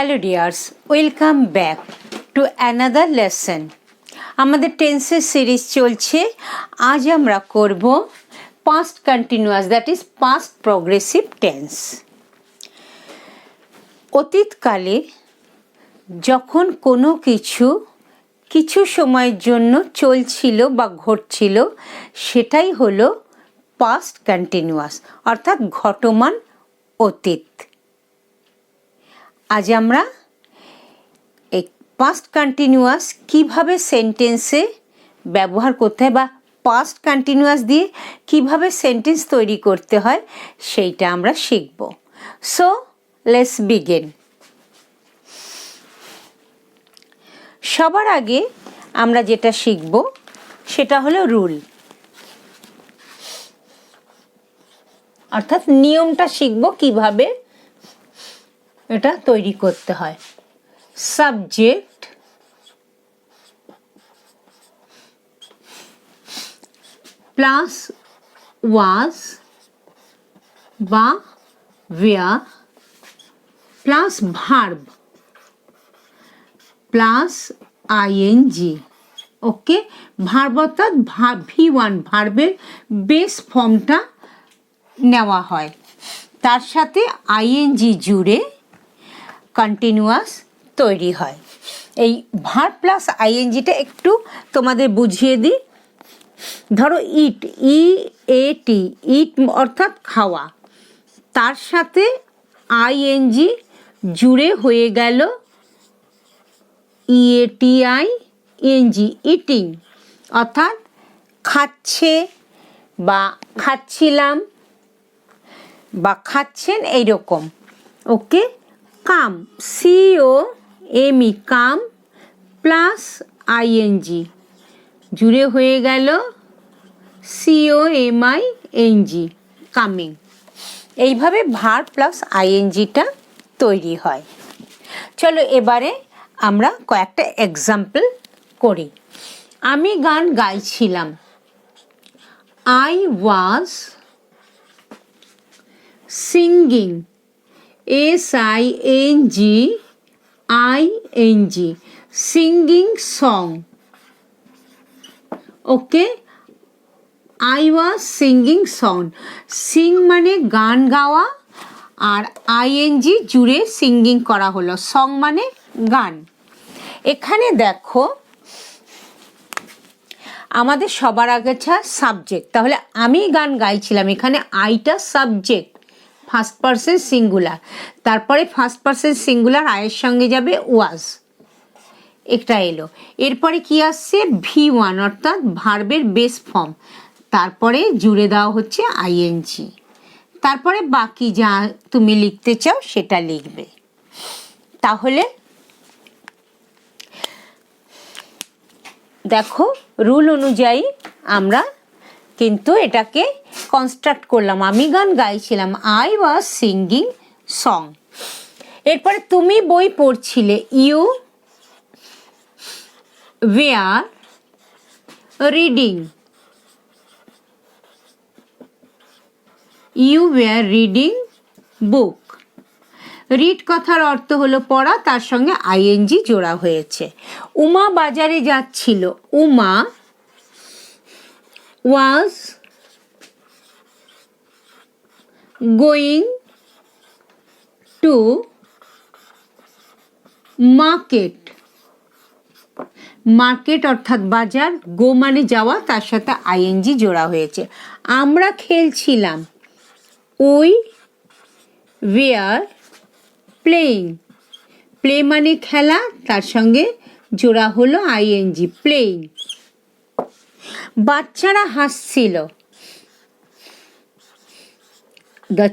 Hello dears, welcome back to another lesson. আমাদের টেন্সের series চলছে। আজ আমরা করব past continuous, that is past progressive tense. অতীতকালে যখন কোনো কিছু সময়ের জন্য চলছিল বা ঘটছিল, সেটাই হলো পাস্ট কন্টিনিউয়াস, অর্থাৎ ঘটমান অতীত। আজ আমরা এই পাস্ট কন্টিনিউয়াস কীভাবে সেন্টেন্সে ব্যবহার করতে হয় বা পাস্ট কন্টিনিউয়াস দিয়ে কীভাবে সেন্টেন্স তৈরি করতে হয় সেইটা আমরা শিখব। So let's begin. সবার আগে আমরা যেটা শিখব সেটা হলো রুল, অর্থাৎ নিয়মটা শিখব কিভাবে এটা তৈরি করতে হয়। সাবজেক্ট প্লাস ওয়াজ বা were plus verb plus ING. Okay, verb অর্থাৎ V1 ভার্বের বেস ফর্মটা নেওয়া হয়, তার সাথে আইএনজি জুড়ে কন্টিনিউয়াস তৈরি হয়। এই ভার্ব প্লাস আইএনজিটা একটু তোমাদের বুঝিয়ে দিই। ধরো ইট, EAT, ইট অর্থাৎ খাওয়া, তার সাথে আইএনজি জুড়ে হয়ে গেল EATING, ইটিং, অর্থাৎ খাচ্ছে বা খাচ্ছিলাম বা খাচ্ছেন এইরকম। ওকে, কাম, COME, কাম প্লাস আইএনজি জুড়ে হয়ে গেল COMING, কামিং। এইভাবে ভার্ব প্লাস আইএনজিটা তৈরি হয়। চলো এবারে আমরা কয়েকটা এক্সাম্পল করি। আমি গান গাইছিলাম, I was singing, SINGING, singing song. Okay, I was singing song. Singh মানে গান গাওয়া, আর আইএনজি জুড়ে সিঙ্গিং করা হলো, সং মানে গান। এখানে দেখো আমাদের সবার আগে সাবজেক্ট, তাহলে আমি গান গাইছিলাম, এখানে আইটা সাবজেক্ট, ফার্স্ট পারসন সিঙ্গুলার, তারপরে ফার্স্ট পারসন সিঙ্গুলার আয়ের সঙ্গে যাবে ওয়াজ, একটা এলো। এরপরে কি আসছে V1 অর্থাৎ ভার্বের বেস ফর্ম, তারপরে জুড়ে দেওয়া হচ্ছে আইএনজি, তারপরে বাকি যা তুমি লিখতে চাও সেটা লিখবে। তাহলে দেখো রুল অনুযায়ী আমরা কিন্তু এটাকে কনস্ট্রাক্ট করলাম। আমি গান গাইছিলাম, I was singing song। এরপরে তুমি বই পড়ছিলে, You were reading, You were reading book। Read কথার অর্থ হলো পড়া, তার সঙ্গে আইএনজি জোড়া হয়েছে। উমা বাজারে যাচ্ছিল, Uma was going to market, market অর্থাৎ বাজার, গো মানে যাওয়া, তার সাথে আইএনজি জোড়া হয়েছে। আমরা খেলছিলাম, We were playing, প্লে মানে খেলা, তার সঙ্গে জোড়া হলো আইএনজি, প্লেইং। বাচ্চারা হাসছিল, The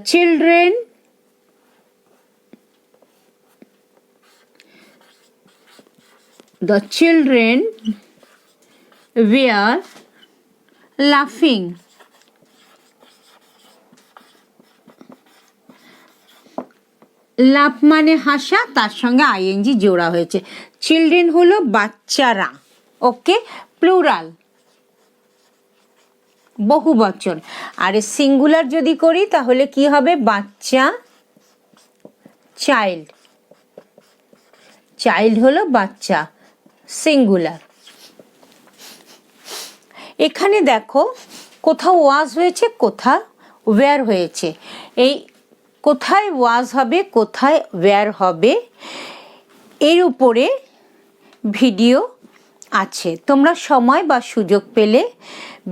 children were laughing, লাভ মানে হাসা, তার সঙ্গে আইএনজি জোড়া হয়েছে। চিলড্রেন হলো বাচ্চারা, ওকে, প্লুরাল, বহু বচন। আর সিঙ্গুলার যদি করি তাহলে কি হবে, বাচ্চা, চাইল্ড। চাইল্ড হলো বাচ্চা, সিঙ্গুলার। এখানে দেখো কোথাও ওয়াজ হয়েছে, কোথাও ওয়্যার হয়েছে। এই কোথায় ওয়াজ হবে, কোথায় ওয়্যার হবে, এর উপরে ভিডিও আছে। তোমরা সময় বা সুযোগ পেলে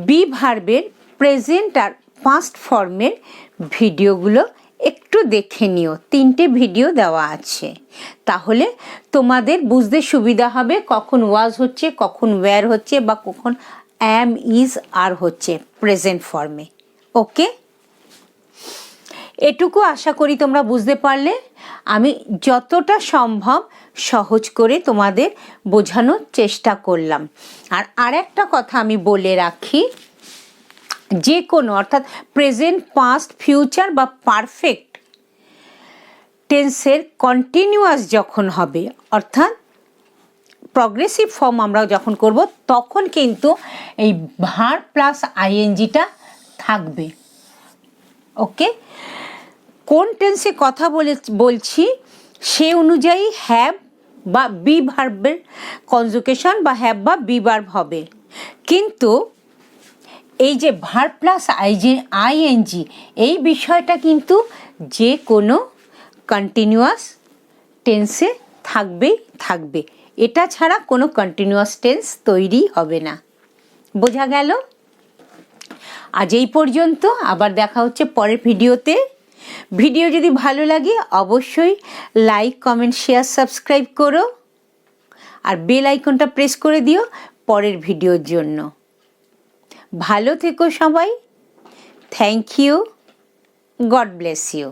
বি ভার্বের প্রেজেন্ট আর পাস্ট ফর্মের ভিডিওগুলো একটু দেখে নিও। 3টে ভিডিও দেওয়া আছে, তাহলে তোমাদের বুঝতে সুবিধা হবে কখন ওয়াজ হচ্ছে, কখন ওয়্যার হচ্ছে, বা কখন অ্যাম, ইজ, আর হচ্ছে প্রেজেন্ট ফর্মে। ওকে, এটুকু আশা করি তোমরা বুঝতে পারলে। আমি যতটা সম্ভব সহজ করে তোমাদের বোঝানোর চেষ্টা করলাম। আর আরেকটা কথা আমি বলে রাখি, যে কোনো অর্থাৎ প্রেজেন্ট, পাস্ট, ফিউচার বা পারফেক্ট টেন্সের কন্টিনিউয়াস যখন হবে, অর্থাৎ প্রগ্রেসিভ ফর্ম আমরা যখন করব, তখন কিন্তু এই ভার্ব প্লাস আইএনজিটা থাকবে। ওকে, কোন টেন্সে কথা বলছি সে অনুযায়ী হ্যাভ বা বি ভার্বের কনজুগেশন বা হ্যাভ বা বি ভার্ব হবে। কিন্তু এই যে ভার্ব প্লাস আইএনজি এই বিষয়টা কিন্তু যে কোনো কন্টিনিউয়াস টেন্সে থাকবে। এটা ছাড়া কোনো কন্টিনিউয়াস টেন্স তৈরি হবে না। বোঝা গেল? আজ এই পর্যন্ত, আবার দেখা হচ্ছে পরের ভিডিওতে। ভিডিও যদি ভালো লাগে অবশ্যই লাইক, কমেন্ট, শেয়ার, সাবস্ক্রাইব করো, আর বেল আইকনটা প্রেস করে দিও পরের ভিডিওর জন্য। ভালো থেকো সবাই। Thank you, God bless you.